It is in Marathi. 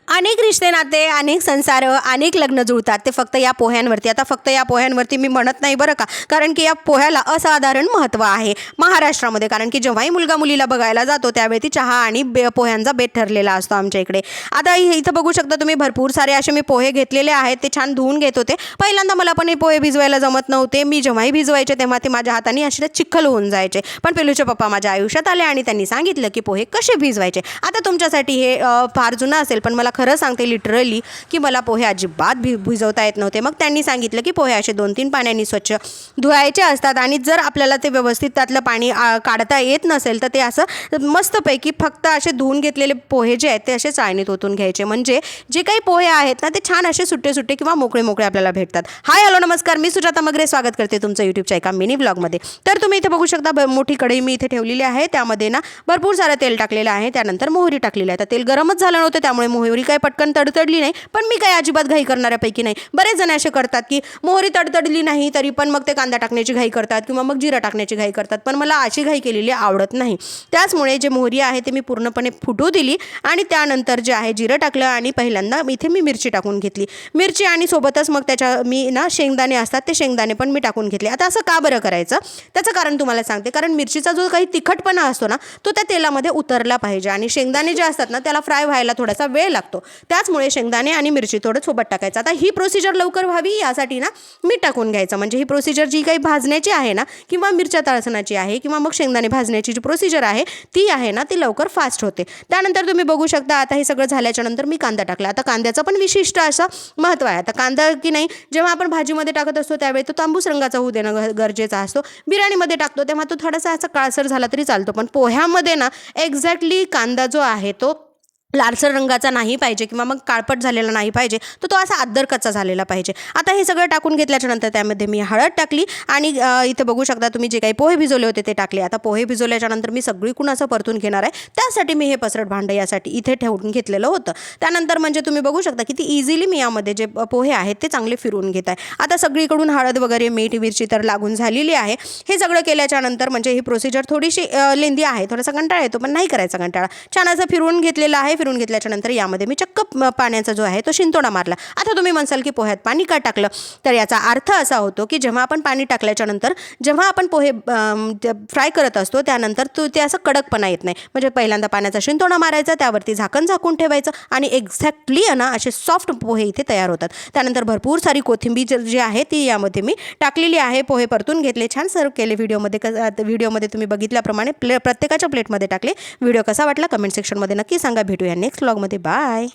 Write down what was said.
अनेक रिश्ते नाते, अनेक संसार, अनेक लग्न जुळतात ते फक्त या पोह्यांवरती. आता फक्त या पोह्यांवरती मी म्हणत नाही बरं का, कारण की या पोह्याला असाधारण महत्त्व आहे महाराष्ट्रामध्ये. कारण की जेव्हाही मुलगा मुलीला बघायला जातो त्यावेळी ती चहा आणि पोह्यांचा बेत ठरलेला असतो आमच्या इकडे. आता इथं बघू शकता तुम्ही, भरपूर सारे असे मी पोहे घेतलेले आहेत. ते छान धुवून घेत होते. पहिल्यांदा मला पण हे पोहे भिजवायला जमत नव्हते. मी जेव्हाही भिजवायचे तेव्हा ते माझ्या हाताने असे चिखल होऊन जायचे. पण पिलूचे पप्पा माझ्या आयुष्यात आले आणि त्यांनी सांगितलं की पोहे कसे भिजवायचे. आता तुमच्यासाठी हे फार जुनं असेल, पण मला खरं सांगते लिटरली की मला पोहे अजिबात भिजवता येत नव्हते. मग त्यांनी सांगितलं की पोहे असे 2-3 पाण्याने स्वच्छ धुवायचे असतात आणि जर आपल्याला ते व्यवस्थित त्यातलं पाणी काढता येत नसेल तर ते असं मस्तपैकी फक्त असे धुवून घेतलेले पोहे जे आहेत ते असे चाळणीत ओतून घ्यायचे. म्हणजे जे काही पोहे आहेत ना ते छान असे सुट्टे सुट्टे किंवा मोकळे मोकळे आपल्याला भेटतात. हाय हॅलो नमस्कार, मी सुजाता मगरे स्वागत करते तुमचं यूट्यूबच्या एका मिनी ब्लॉगमध्ये. तर तुम्ही इथे बघू शकता मोठी कढई मी इथे ठेवलेली आहे. त्यामध्ये ना भरपूर सारं तेल टाकलेलं आहे. त्यानंतर मोहरी टाकलेली आहे. तर तेल गरमच झालं नव्हतं त्यामुळे मोहरी काही पटकन तडतडली नाही. पण मी काही अजिबात घाई करणाऱ्यापैकी नाही. बरेच जण असे करतात की मोहरी तडतडली नाही तरी पण मग ते कांदा टाकण्याची घाई करतात किंवा मग जिरा टाकण्याची घाई करतात. पण मला अशी घाई केलेली आवडत नाही. त्याचमुळे जे मोहरी आहे ते मी पूर्णपणे फुटू दिली आणि त्यानंतर जे आहे जिरं टाकलं आणि पहिल्यांदा इथे मी मिरची टाकून घेतली. मिरची आणि सोबतच मग त्याच्या मी ना शेंगदाणे असतात ते शेंगदाणे पण मी टाकून घेतले. आता असं का बरं करायचं त्याचं कारण तुम्हाला सांगते. कारण मिरचीचा जो काही तिखटपणा असतो ना तो त्या तेलामध्ये उतरला पाहिजे आणि शेंगदाणे जे असतात ना त्याला फ्राय व्हायला थोडासा वेळ लागतो. त्याचमुळे शेंगदाणे आणि मिरची थोडं सोबत टाकायचं. आता ही प्रोसिजर लवकर व्हावी यासाठी ना मीठ टाकून घ्यायचं. म्हणजे ही प्रोसिजर जी काही भाजण्याची आहे ना किंवा मिरच्या तळसणाची आहे किंवा मग शेंगदाणे भाजण्याची जी प्रोसिजर आहे ती आहे ना ती लवकर फास्ट होते. त्यानंतर तुम्ही बघू शकता आता हे सगळं झाल्याच्या नंतर मी कांदा टाकला. आता कांद्याचं पण विशिष्ट असं महत्त्व आहे. आता कांदा की नाही जेव्हा आपण भाजीमध्ये टाकत असतो त्यावेळी तो तांबूस रंगाचा होऊ देणं गरजेचा असतो. बिर्याणीमध्ये टाकतो तेव्हा तो थोडासा असा काळसर झाला तरी चालतो. पण पोह्यामध्ये ना एक्झॅक्टली कांदा जो आहे तो लालसर रंगाचा नाही पाहिजे किंवा मग काळपट झालेला नाही पाहिजे. तो असा अद्दरकच्चा झालेला पाहिजे. आता हे सगळं टाकून घेतल्याच्या नंतर त्यामध्ये मी हळद टाकली आणि इथे बघू शकता तुम्ही जे काही पोहे भिजवले होते ते टाकले. आता पोहे भिजवल्याच्या नंतर मी सगळीकडून असं परतून घेणार आहे. त्यासाठी मी हे पसरट भांडं यासाठी इथे ठेवून घेतलेलं होतं. त्यानंतर म्हणजे तुम्ही बघू शकता किती इझिली मी यामध्ये जे पोहे आहेत ते चांगले फिरवून घेत आहे. आता सगळीकडून हळद वगैरे मीठ मिरची तर लागून झालेली आहे. हे सगळं केल्याच्या नंतर म्हणजे ही प्रोसिजर थोडीशी लेंदी आहे. थोडासा कंटाळा येतो पण नाही करायचा कंटाळा. छान असं फिरवून घेतलेलं आहे. फिरून घेतल्याच्या नंतर यामध्ये मी चक्क पाण्याचा जो आहे तो शिंतोडा मारला. आता तुम्ही म्हणसाल की पोह्यात पाणी का टाकलं, तर याचा अर्थ असा होतो की जेव्हा आपण पाणी टाकल्याच्या नंतर जेव्हा आपण पोहे फ्राय करत असतो त्यानंतर ते असं कडकपणा येत नाही. म्हणजे पहिल्यांदा पाण्याचा शिंतोडा मारायचा, त्यावरती झाकण झाकून ठेवायचं आणि एक्झॅक्टली ना असे सॉफ्ट पोहे इथे तयार होतात. त्यानंतर भरपूर सारी कोथिंबीर जी आहे ती यामध्ये मी टाकलेली आहे. पोहे परतून घेतले, छान सर्व केले. व्हिडिओमध्ये तुम्ही बघितल्याप्रमाणे प्रत्येकाच्या प्लेटमध्ये टाकले. व्हिडिओ कसा वाटला कमेंट सेक्शनमध्ये नक्की सांगा. भेटूया नेक्स्ट व्लॉगमध्ये. बाय.